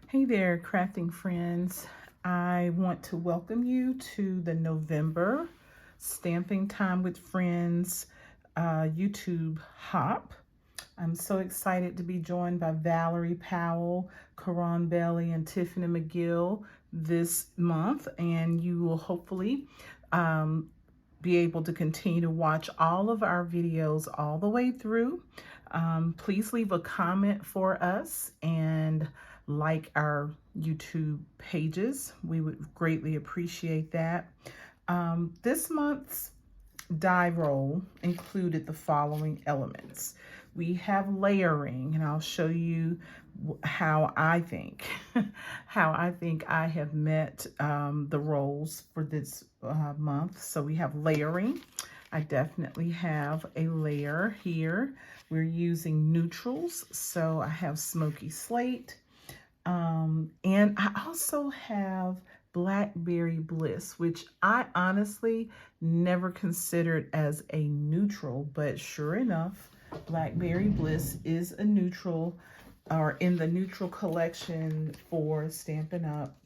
Hey there, crafting friends. I want to welcome you to the November Stamping Time with Friends YouTube Hop. I'm so excited to be joined by Valerie Powell, Karan Bailey, and Tiffany McGill this month, and you will hopefully be able to continue to watch all of our videos all the way through. Please leave a comment for us and like our YouTube pages. We would greatly appreciate that. This month's die roll included the following elements. We have layering, and I'll show you how I think I have met the rolls for this month. So we have layering. I definitely have a layer here. We're using neutrals, so I have Smoky Slate, and I also have Blackberry Bliss, which I honestly never considered as a neutral, but sure enough, Blackberry Bliss is a neutral, or in the neutral collection for Stampin' Up.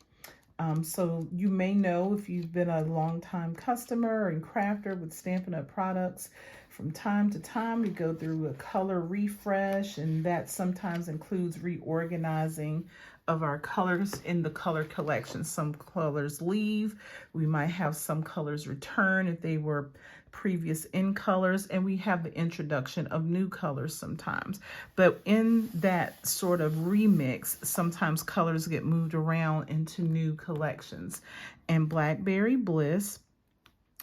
So you may know, if you've been a long-time customer and crafter with Stampin' Up products, from time to time we go through a color refresh, and that sometimes includes reorganizing of our colors in the color collection. Some colors leave, we might have some colors return if they were previous in colors, and we have the introduction of new colors sometimes. But in that sort of remix, sometimes colors get moved around into new collections. And Blackberry Bliss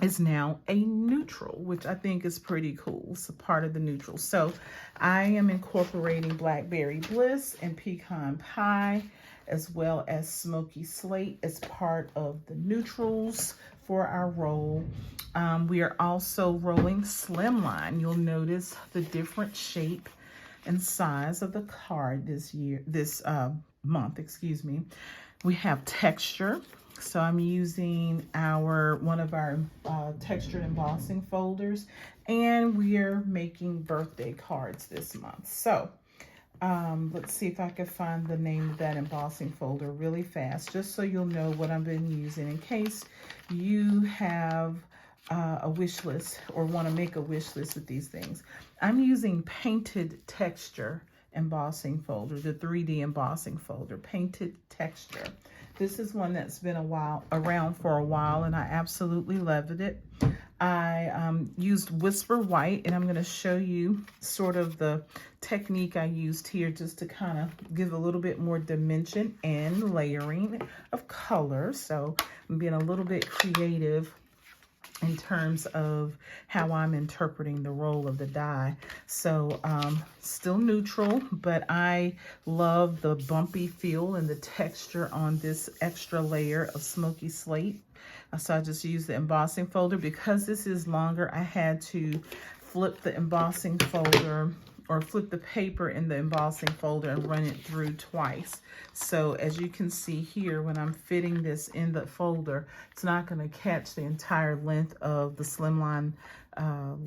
is now a neutral, which I think is pretty cool. It's a part of the neutral. So I am incorporating Blackberry Bliss and Pecan Pie, as well as Smoky Slate, as part of the neutrals for our roll. We are also rolling Slimline. You'll notice the different shape and size of the card this month, excuse me. We have texture. So I'm using one of our textured embossing folders, and we are making birthday cards this month. So let's see if I can find the name of that embossing folder really fast, just so you'll know what I've been using in case you have a wish list or want to make a wish list with these things. I'm using Painted Texture embossing folder, the 3D embossing folder, Painted Texture. This is one that's been around for a while, and I absolutely loved it. I used Whisper White, and I'm going to show you sort of the technique I used here, just to kind of give a little bit more dimension and layering of color. So I'm being a little bit creative in terms of how I'm interpreting the roll of the die. So still neutral, but I love the bumpy feel and the texture on this extra layer of Smoky Slate. So I just used the embossing folder. Because this is longer, I had to flip the embossing folder, or flip the paper in the embossing folder and run it through twice. So as you can see here, when I'm fitting this in the folder, it's not going to catch the entire length of the Slimline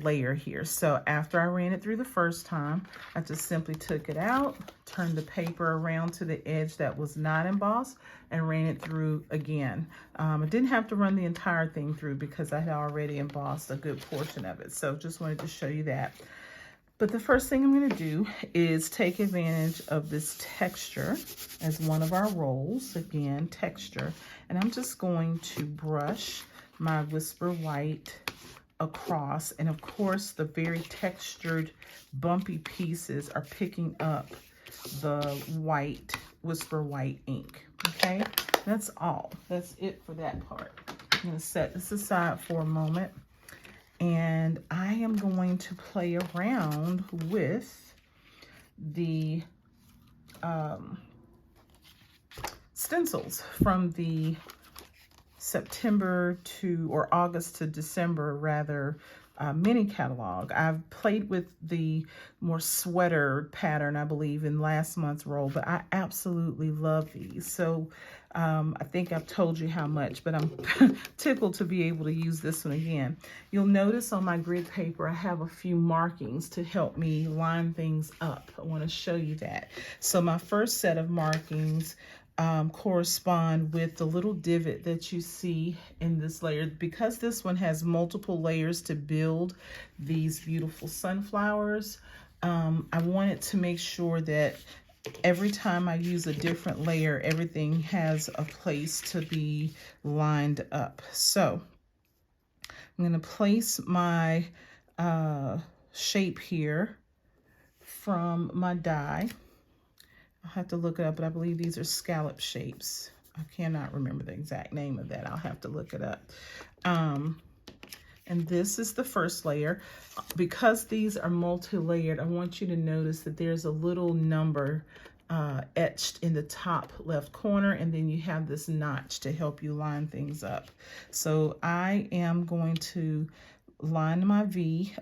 layer here. So after I ran it through the first time, I just simply took it out, turned the paper around to the edge that was not embossed, and ran it through again. I didn't have to run the entire thing through because I had already embossed a good portion of it. So just wanted to show you that. But the first thing I'm going to do is take advantage of this texture as one of our rolls. Again, texture. And I'm just going to brush my Whisper White across. And of course, the very textured, bumpy pieces are picking up the white, Whisper White ink. Okay, that's all. That's it for that part. I'm going to set this aside for a moment. And I am going to play around with the stencils from the September or August to December, rather, mini catalog. I've played with the more sweater pattern, I believe, in last month's roll, but I absolutely love these. So I think I've told you how much, but I'm tickled to be able to use this one again. You'll notice on my grid paper, I have a few markings to help me line things up. I want to show you that. So my first set of markings, correspond with the little divot that you see in this layer. Because this one has multiple layers to build these beautiful sunflowers, I wanted to make sure that every time I use a different layer, everything has a place to be lined up. So I'm going to place my shape here from my die. I'll have to look it up, but I believe these are scallop shapes. I cannot remember the exact name of that. I'll have to look it up. And this is the first layer. Because these are multi-layered, I want you to notice that there's a little number etched in the top left corner, and then you have this notch to help you line things up. So I am going to align my V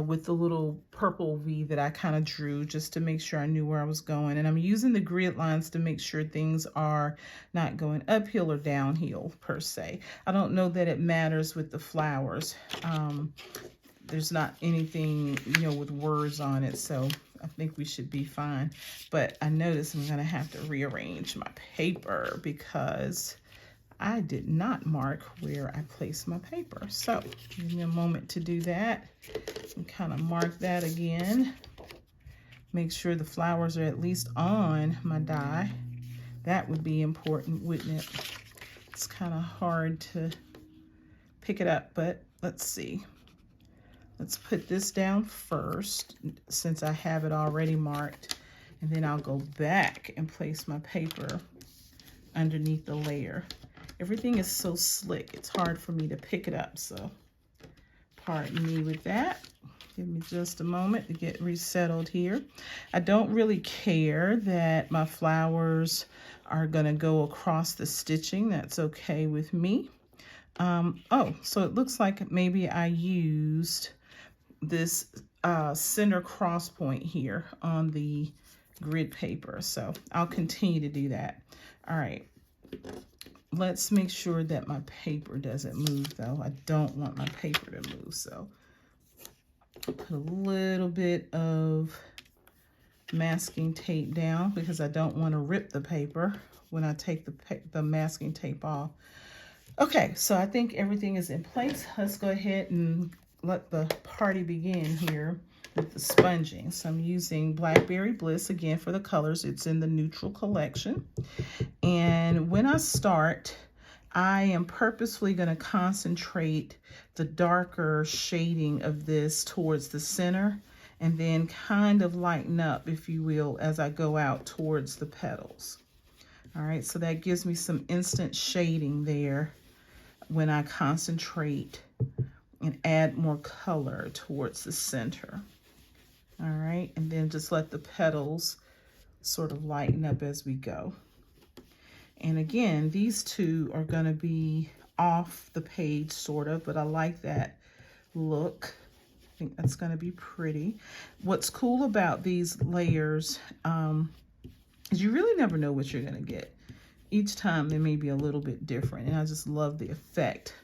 with the little purple V that I kind of drew just to make sure I knew where I was going. And I'm using the grid lines to make sure things are not going uphill or downhill per se. I don't know that it matters with the flowers. There's not anything, you know, with words on it, so I think we should be fine. But I notice I'm gonna have to rearrange my paper because I did not mark where I placed my paper. So give me a moment to do that and kind of mark that again. Make sure the flowers are at least on my die. That would be important, wouldn't it? It's kind of hard to pick it up, but let's see. Let's put this down first since I have it already marked, and then I'll go back and place my paper underneath the layer. Everything is so slick, it's hard for me to pick it up, so pardon me with that. Give me just a moment to get resettled here. I don't really care that my flowers are gonna go across the stitching. That's okay with me. Oh, so it looks like maybe I used this center cross point here on the grid paper. So I'll continue to do that. All right. Let's make sure that my paper doesn't move though. I don't want my paper to move. So I'll put a little bit of masking tape down because I don't want to rip the paper when I take the masking tape off. Okay, so I think everything is in place. Let's go ahead and let the party begin here with the sponging. So I'm using Blackberry Bliss again for the colors. It's in the neutral collection. And when I start, I am purposefully going to concentrate the darker shading of this towards the center and then kind of lighten up, if you will, as I go out towards the petals. All right, so that gives me some instant shading there when I concentrate and add more color towards the center. All right, and then just let the petals sort of lighten up as we go. And again, these two are gonna be off the page sort of, but I like that look. I think that's gonna be pretty. What's cool about these layers is you really never know what you're gonna get. Each time they may be a little bit different, and I just love the effect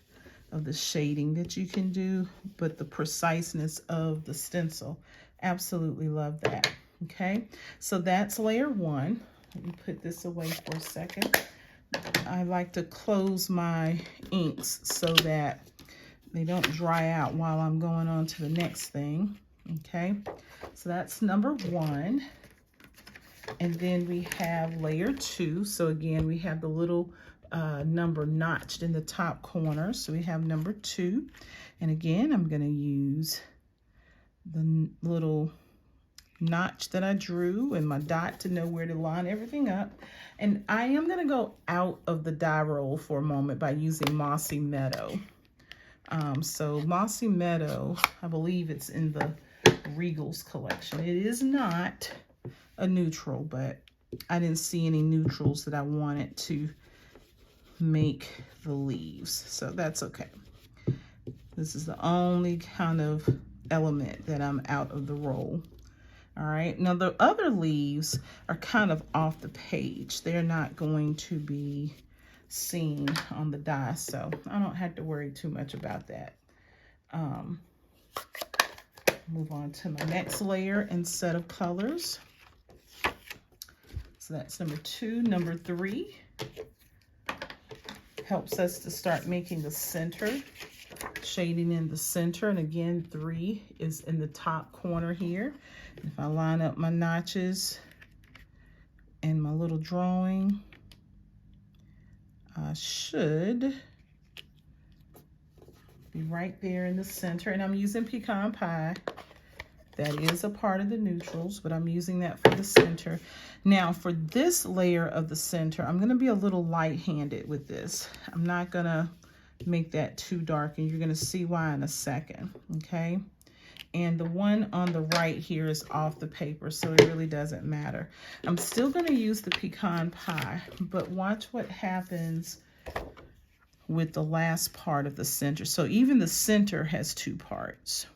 of the shading that you can do, but the preciseness of the stencil. Absolutely love that. Okay, so that's layer one. Let me put this away for a second. I like to close my inks so that they don't dry out while I'm going on to the next thing. Okay, so that's number one. And then we have layer two. So again, we have the little number notched in the top corner. So we have number two. And again, I'm going to use the little notch that I drew and my dot to know where to line everything up. And I am going to go out of the die roll for a moment by using Mossy Meadow. So Mossy Meadow, I believe it's in the Regals collection. It is not a neutral, but I didn't see any neutrals that I wanted to make the leaves, so that's okay. This is the only kind of element that I'm out of the roll. All right, now the other leaves are kind of off the page. They're not going to be seen on the die, so I don't have to worry too much about that. Move on to my next layer and set of colors. So that's number 2. Number 3 helps us to start making the center, shading in the center. And again, 3 is in the top corner here. If I line up my notches and my little drawing, I should be right there in the center. And I'm using pecan pie. That is a part of the neutrals, but I'm using that for the center. Now for this layer of the center, I'm gonna be a little light-handed with this. I'm not gonna make that too dark, and you're gonna see why in a second, okay? And the one on the right here is off the paper, so it really doesn't matter. I'm still gonna use the pecan pie, but watch what happens with the last part of the center. So even the center has 2 parts,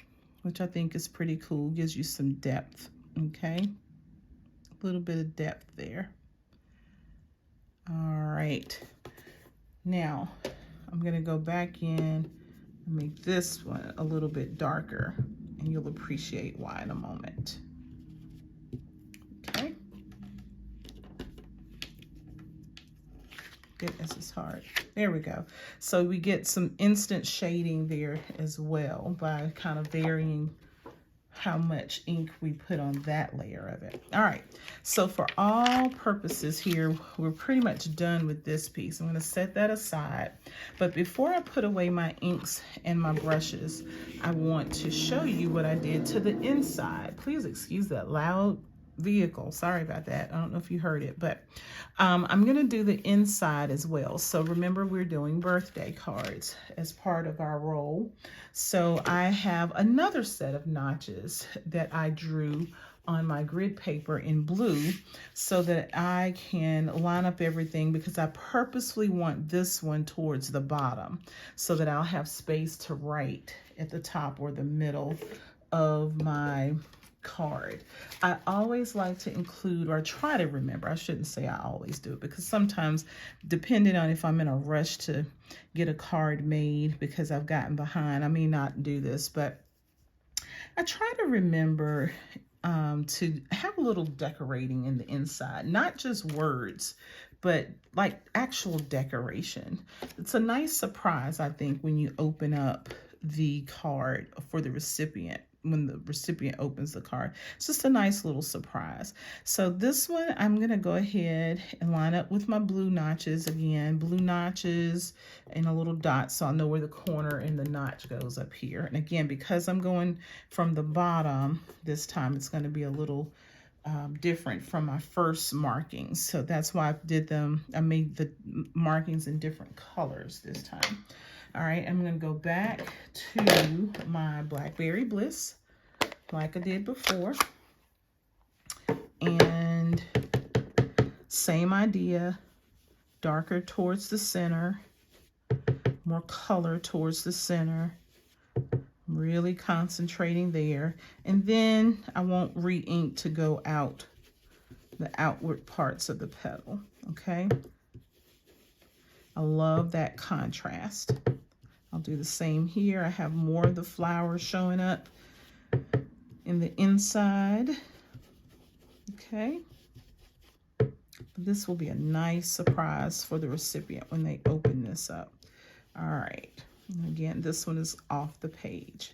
which I think is pretty cool. Gives you some depth, okay? A little bit of depth there. All right. Now, I'm gonna go back in and make this one a little bit darker, and you'll appreciate why in a moment. Okay. Goodness, it's hard. There we go. So we get some instant shading there as well by kind of varying how much ink we put on that layer of it. All right, so for all purposes here, we're pretty much done with this piece. I'm gonna set that aside. But before I put away my inks and my brushes, I want to show you what I did to the inside. Please excuse that loud vehicle. Sorry about that. I don't know if you heard it, but I'm going to do the inside as well. So remember, we're doing birthday cards as part of our roll. So I have another set of notches that I drew on my grid paper in blue so that I can line up everything, because I purposely want this one towards the bottom so that I'll have space to write at the top or the middle of my card. I always like to include, or try to remember, I shouldn't say I always do it, because sometimes, depending on if I'm in a rush to get a card made because I've gotten behind, I may not do this, but I try to remember to have a little decorating in the inside, not just words, but like actual decoration. It's a nice surprise, I think, when you open up the card for the recipient. When the recipient opens the card, it's just a nice little surprise. So this one, I'm going to go ahead and line up with my blue notches again, blue notches and a little dot, so I'll know where the corner and the notch goes up here. And again, because I'm going from the bottom this time, it's going to be a little different from my first markings. So that's why I made the markings in different colors this time. All right, I'm going to go back to my Blackberry Bliss like I did before. And same idea, darker towards the center, more color towards the center. Really concentrating there. And then I won't re-ink to go out the outward parts of the petal, okay? I love that contrast. I'll do the same here. I have more of the flowers showing up in the inside. Okay. This will be a nice surprise for the recipient when they open this up. All right. And again, this one is off the page,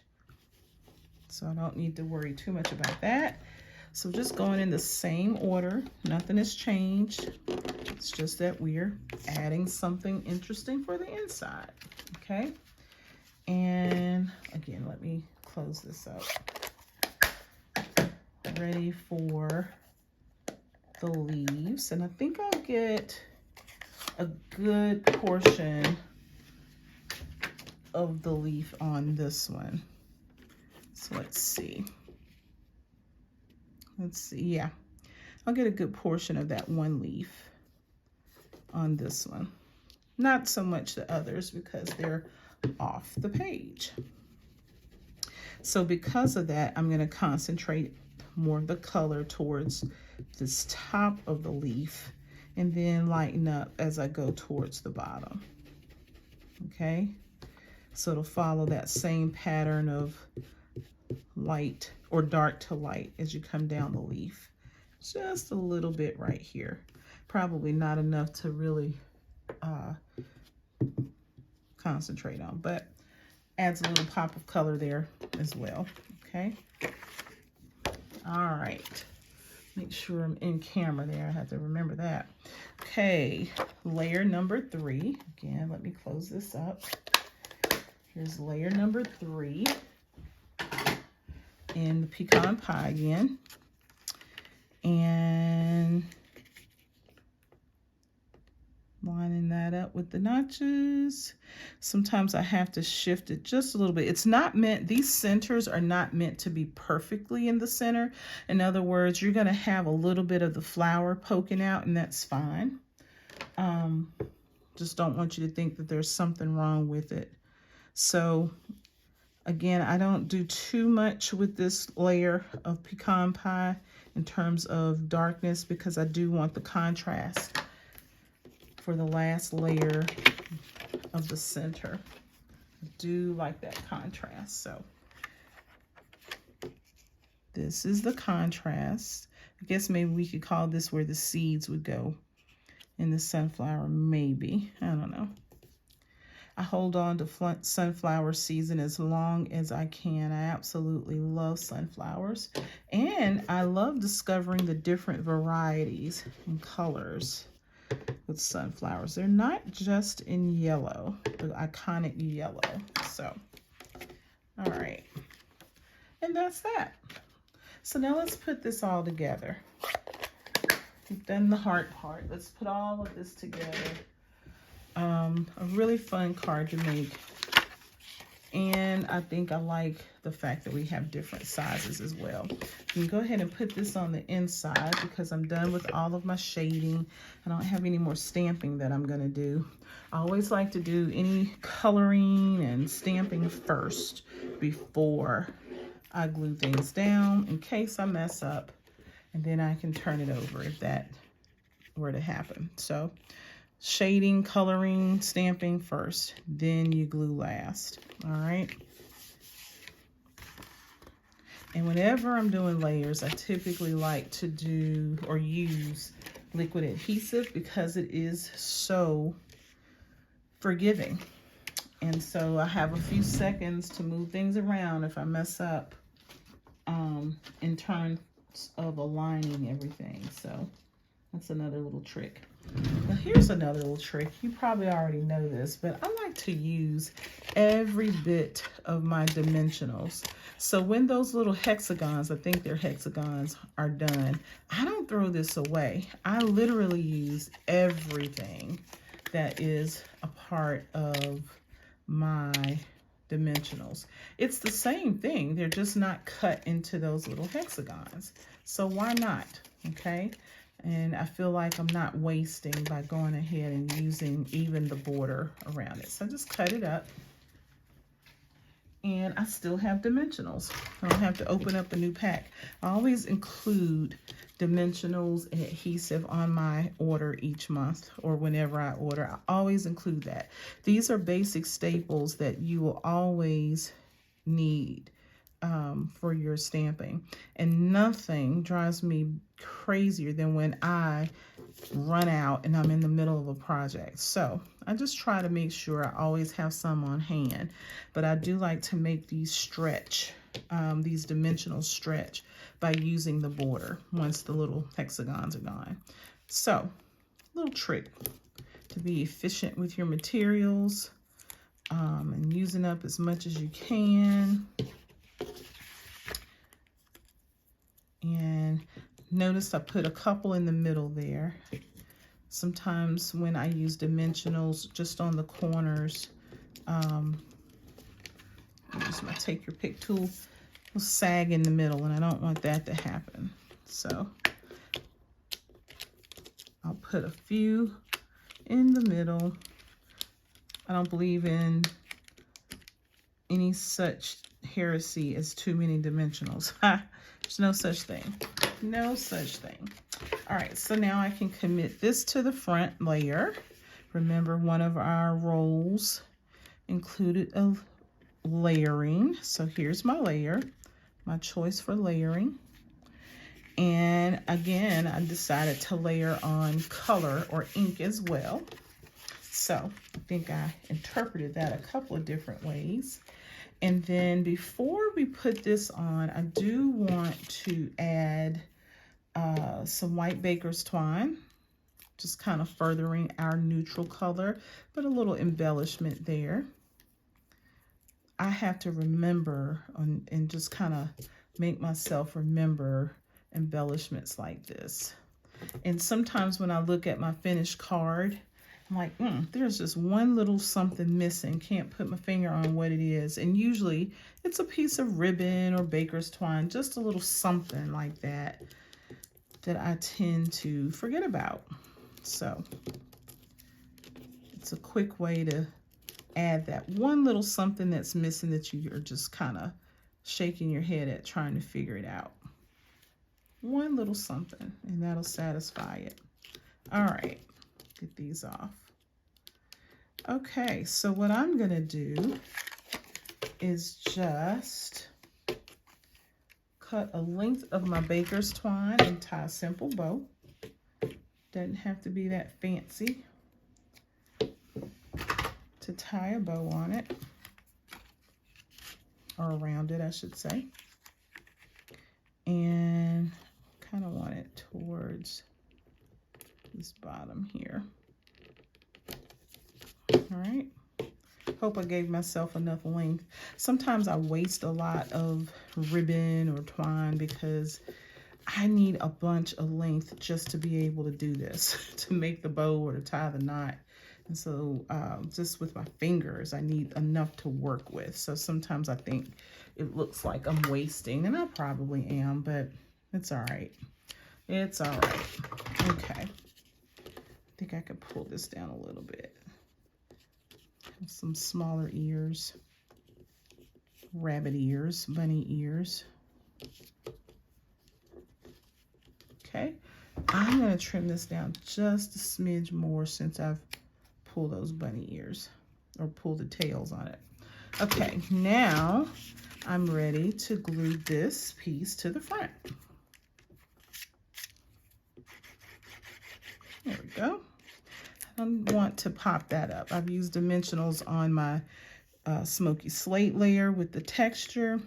so I don't need to worry too much about that. So just going in the same order. Nothing has changed. It's just that we're adding something interesting for the inside. Okay. And again, let me close this up. Ready for the leaves. And I think I'll get a good portion of the leaf on this one. So let's see. Yeah, I'll get a good portion of that one leaf on this one. Not so much the others because they're off the page. So because of that, I'm going to concentrate more of the color towards this top of the leaf and then lighten up as I go towards the bottom. Okay, so it'll follow that same pattern of light or dark to light as you come down the leaf. just a little bit right here. Probably not enough to really concentrate on, but adds a little pop of color there as well. Okay. All right. Make sure I'm in camera there. I have to remember that. Okay, layer number 3. Again, let me close this up. Here's layer number 3 in the pecan pie again. And lining that up with the notches. Sometimes I have to shift it just a little bit. It's not meant, these centers are not meant to be perfectly in the center. In other words, you're going to have a little bit of the flower poking out, and that's fine. Just don't want you to think that there's something wrong with it. So again, I don't do too much with this layer of pecan pie in terms of darkness, because I do want the contrast for the last layer of the center. I do like that contrast. So this is the contrast. I guess maybe we could call this where the seeds would go in the sunflower, maybe. I don't know. I hold on to sunflower season as long as I can. I absolutely love sunflowers. And I love discovering the different varieties and colors with sunflowers. They're not just in yellow, the iconic yellow. So, all right. And that's that. So now let's put this all together. We've done the heart part. Let's put all of this together. A really fun card to make. And I think I like the fact that we have different sizes as well. You can go ahead and put this on the inside because I'm done with all of my shading. I don't have any more stamping that I'm going to do. I always like to do any coloring and stamping first before I glue things down in case I mess up, and then I can turn it over if that were to happen. So shading, coloring, stamping first, then you glue last. All right. And whenever I'm doing layers, I typically like to do or use liquid adhesive because it is so forgiving. And so I have a few seconds to move things around if I mess up in terms of aligning everything. So that's another little trick. Now here's another little trick. You probably already know this, but I like to use every bit of my dimensionals. So when those little hexagons, I think they're hexagons, are done, I don't throw this away. I literally use everything that is a part of my dimensionals. It's the same thing. They're just not cut into those little hexagons. So why not? Okay. And I feel like I'm not wasting by going ahead and using even the border around it. So I just cut it up. And I still have dimensionals. I don't have to open up a new pack. I always include dimensionals and adhesive on my order each month or whenever I order. I always include that. These are basic staples that you will always need for your stamping. And nothing drives me crazier than when I run out and I'm in the middle of a project. So I just try to make sure I always have some on hand, but I do like to make these stretch, these dimensionals stretch by using the border once the little hexagons are gone. So little trick to be efficient with your materials and using up as much as you can. And notice I put a couple in the middle there. Sometimes when I use dimensionals just on the corners, use my take your pick tool, will sag in the middle, and I don't want that to happen. So I'll put a few in the middle. I don't believe in any such heresy as too many dimensionals. There's no such thing. No such thing. All right, so now I can commit this to the front layer. Remember, one of our rolls included a layering. So here's my layer, my choice for layering. And again, I decided to layer on color or ink as well. So I think I interpreted that a couple of different ways. And then before we put this on, I do want to add some white baker's twine, just kind of furthering our neutral color, but a little embellishment there. I have to remember and just kind of make myself remember embellishments like this. And sometimes when I look at my finished card, I'm like, there's just one little something missing. Can't put my finger on what it is. And usually it's a piece of ribbon or baker's twine, just a little something like that I tend to forget about. So it's a quick way to add that one little something that's missing that you are just kind of shaking your head at trying to figure it out. One little something, and that'll satisfy it. All right, get these off. Okay, so what I'm gonna do is just cut a length of my baker's twine and tie a simple bow. Doesn't have to be that fancy to tie a bow on it, or around it, I should say. And kind of want it towards this bottom here. All right. Hope I gave myself enough length. Sometimes I waste a lot of ribbon or twine because I need a bunch of length just to be able to do this, to make the bow or to tie the knot. And so just with my fingers, I need enough to work with. So sometimes I think it looks like I'm wasting, and I probably am, but it's all right. It's all right. Okay. I think I could pull this down a little bit. Have some smaller ears, rabbit ears, bunny ears. Okay. I'm going to trim this down just a smidge more since I've pulled those bunny ears, or pull the tails on it. Okay, now I'm ready to glue this piece to the front. There we go. I don't want to pop that up. I've used dimensionals on my smoky slate layer with the texture.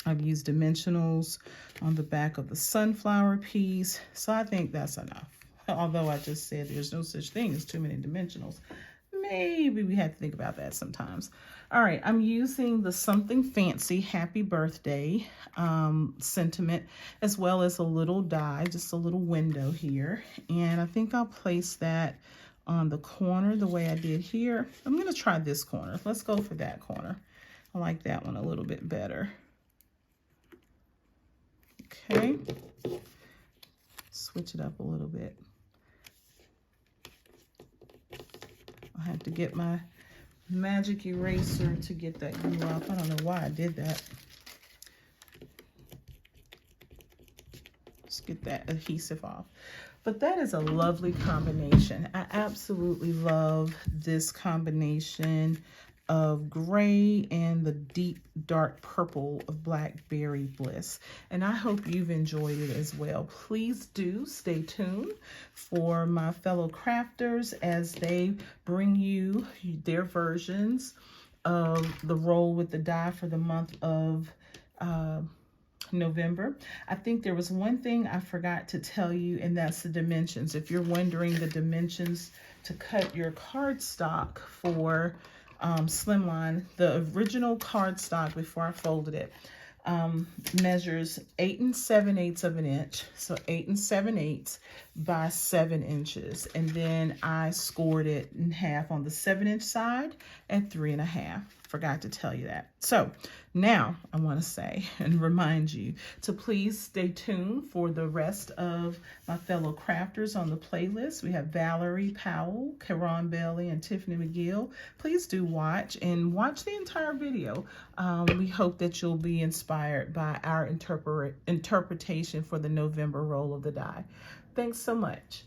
I've used dimensionals on the back of the sunflower piece. So I think that's enough. Although I just said there's no such thing as too many dimensionals. Maybe we have to think about that sometimes. All right, I'm using the Something Fancy Happy Birthday sentiment, as well as a little die, just a little window here. And I think I'll place that on the corner the way I did here. I'm gonna try this corner. Let's go for that corner. I like that one a little bit better. Okay, switch it up a little bit. I have to get my magic eraser to get that glue off. I don't know why I did that. Just get that adhesive off. But that is a lovely combination. I absolutely love this combination of gray and the deep dark purple of Blackberry Bliss. And I hope you've enjoyed it as well. Please do stay tuned for my fellow crafters as they bring you their versions of the Roll with the Die for the month of November. I think there was one thing I forgot to tell you, and that's the dimensions. If you're wondering the dimensions to cut your cardstock for Slimline, the original cardstock before I folded it measures 8 7/8 of an inch, so 8 7/8 by 7 inches, and then I scored it in half on the 7-inch side at 3.5. Forgot to tell you that. So now I want to say and remind you to please stay tuned for the rest of my fellow crafters on the playlist. We have Valerie Powell, Karon Bailey, and Tiffany McGill. Please do watch the entire video. We hope that you'll be inspired by our interpretation for the November Roll of the Die. Thanks so much.